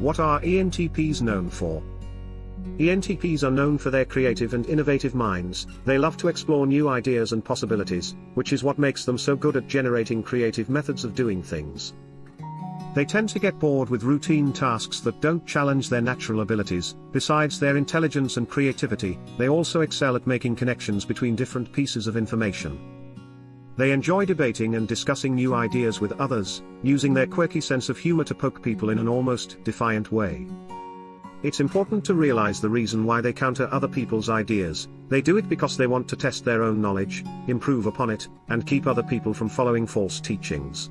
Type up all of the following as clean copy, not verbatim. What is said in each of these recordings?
What are ENTPs known for? ENTPs are known for their creative and innovative minds. They love to explore new ideas and possibilities, which is what makes them so good at generating creative methods of doing things. They tend to get bored with routine tasks that don't challenge their natural abilities. Besides their intelligence and creativity, they also excel at making connections between different pieces of information. They enjoy debating and discussing new ideas with others, using their quirky sense of humor to poke people in an almost defiant way. It's important to realize the reason why they counter other people's ideas. They do it because they want to test their own knowledge, improve upon it, and keep other people from following false teachings.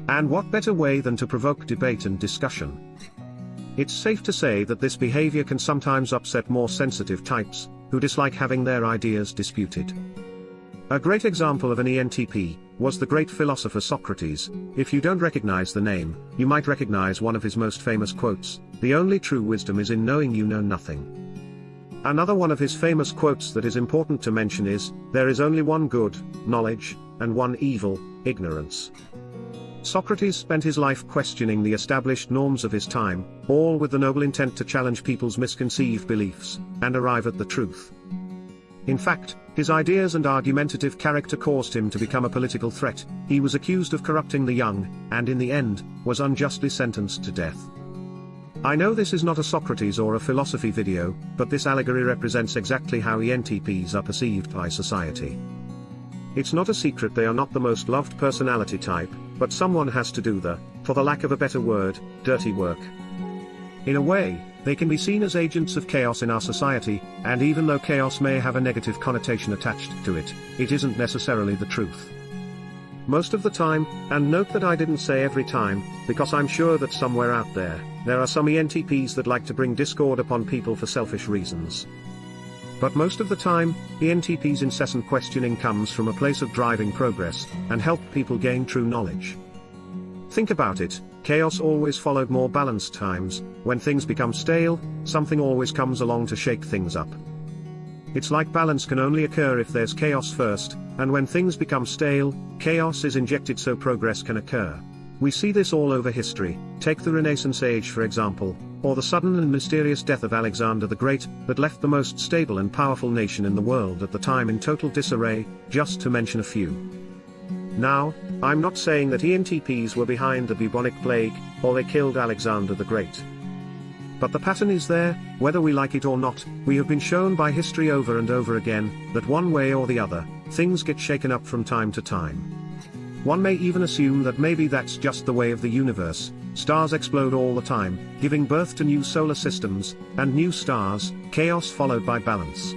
And what better way than to provoke debate and discussion? It's safe to say that this behavior can sometimes upset more sensitive types, who dislike having their ideas disputed. A great example of an ENTP was the great philosopher Socrates. If you don't recognize the name, you might recognize one of his most famous quotes: "The only true wisdom is in knowing you know nothing." Another one of his famous quotes that is important to mention is, "There is only one good, knowledge, and one evil, ignorance." Socrates spent his life questioning the established norms of his time, all with the noble intent to challenge people's misconceived beliefs, and arrive at the truth. In fact, his ideas and argumentative character caused him to become a political threat. He was accused of corrupting the young, and in the end, was unjustly sentenced to death. I know this is not a Socrates or a philosophy video, but this allegory represents exactly how ENTPs are perceived by society. It's not a secret they are not the most loved personality type, but someone has to do the, for the lack of a better word, dirty work. In a way, they can be seen as agents of chaos in our society, and even though chaos may have a negative connotation attached to it, it isn't necessarily the truth. Most of the time, and note that I didn't say every time, because I'm sure that somewhere out there are some ENTPs that like to bring discord upon people for selfish reasons. But most of the time, ENTPs' incessant questioning comes from a place of driving progress, and help people gain true knowledge. Think about it, chaos always followed more balanced times. When things become stale, something always comes along to shake things up. It's like balance can only occur if there's chaos first, and when things become stale, chaos is injected so progress can occur. We see this all over history. Take the Renaissance age for example, or the sudden and mysterious death of Alexander the Great, that left the most stable and powerful nation in the world at the time in total disarray, just to mention a few. Now, I'm not saying that ENTPs were behind the bubonic plague, or they killed Alexander the Great. But the pattern is there, whether we like it or not. We have been shown by history over and over again, that one way or the other, things get shaken up from time to time. One may even assume that maybe that's just the way of the universe. Stars explode all the time, giving birth to new solar systems, and new stars, chaos followed by balance.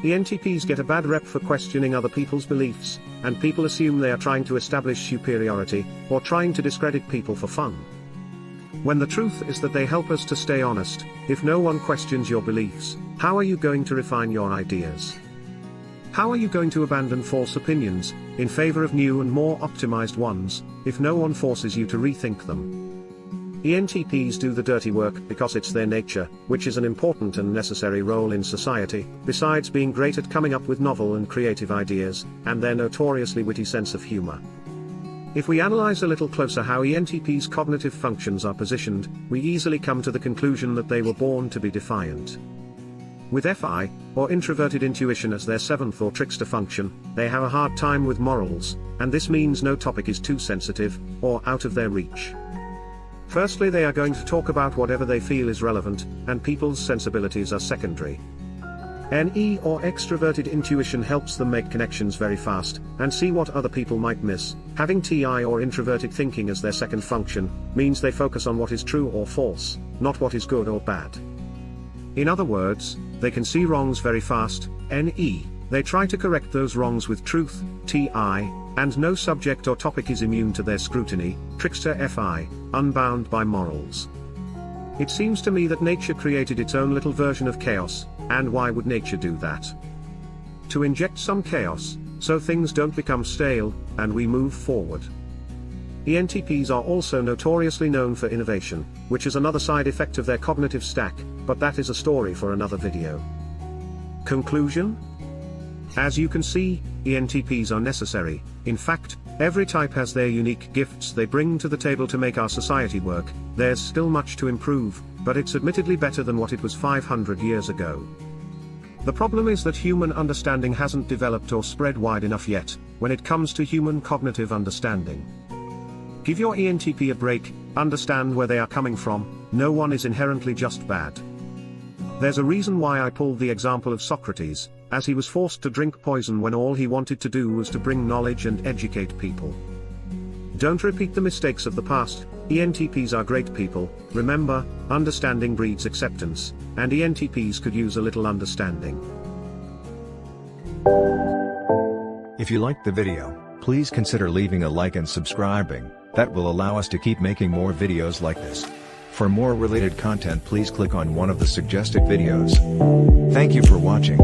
ENTPs get a bad rep for questioning other people's beliefs, and people assume they are trying to establish superiority, or trying to discredit people for fun. When the truth is that they help us to stay honest. If no one questions your beliefs, how are you going to refine your ideas? How are you going to abandon false opinions, in favor of new and more optimized ones, if no one forces you to rethink them? ENTPs do the dirty work because it's their nature, which is an important and necessary role in society, besides being great at coming up with novel and creative ideas, and their notoriously witty sense of humor. If we analyze a little closer how ENTPs' cognitive functions are positioned, we easily come to the conclusion that they were born to be defiant. With FI, or introverted intuition as their seventh or trickster function, they have a hard time with morals, and this means no topic is too sensitive, or out of their reach. Firstly, they are going to talk about whatever they feel is relevant, and people's sensibilities are secondary. NE or extroverted intuition helps them make connections very fast, and see what other people might miss. Having TI or introverted thinking as their second function, means they focus on what is true or false, not what is good or bad. In other words, they can see wrongs very fast. NE, they try to correct those wrongs with truth. TI, and no subject or topic is immune to their scrutiny. Trickster FI, unbound by morals. It seems to me that nature created its own little version of chaos, and why would nature do that? To inject some chaos, so things don't become stale, and we move forward. ENTPs are also notoriously known for innovation, which is another side effect of their cognitive stack, but that is a story for another video. Conclusion? As you can see, ENTPs are necessary. In fact, every type has their unique gifts they bring to the table to make our society work. There's still much to improve, but it's admittedly better than what it was 500 years ago. The problem is that human understanding hasn't developed or spread wide enough yet, when it comes to human cognitive understanding. Give your ENTP a break, understand where they are coming from. No one is inherently just bad. There's a reason why I pulled the example of Socrates, as he was forced to drink poison when all he wanted to do was to bring knowledge and educate people. Don't repeat the mistakes of the past. ENTPs are great people. Remember, understanding breeds acceptance, and ENTPs could use a little understanding. If you liked the video, please consider leaving a like and subscribing. That will allow us to keep making more videos like this. For more related content, please click on one of the suggested videos. Thank you for watching.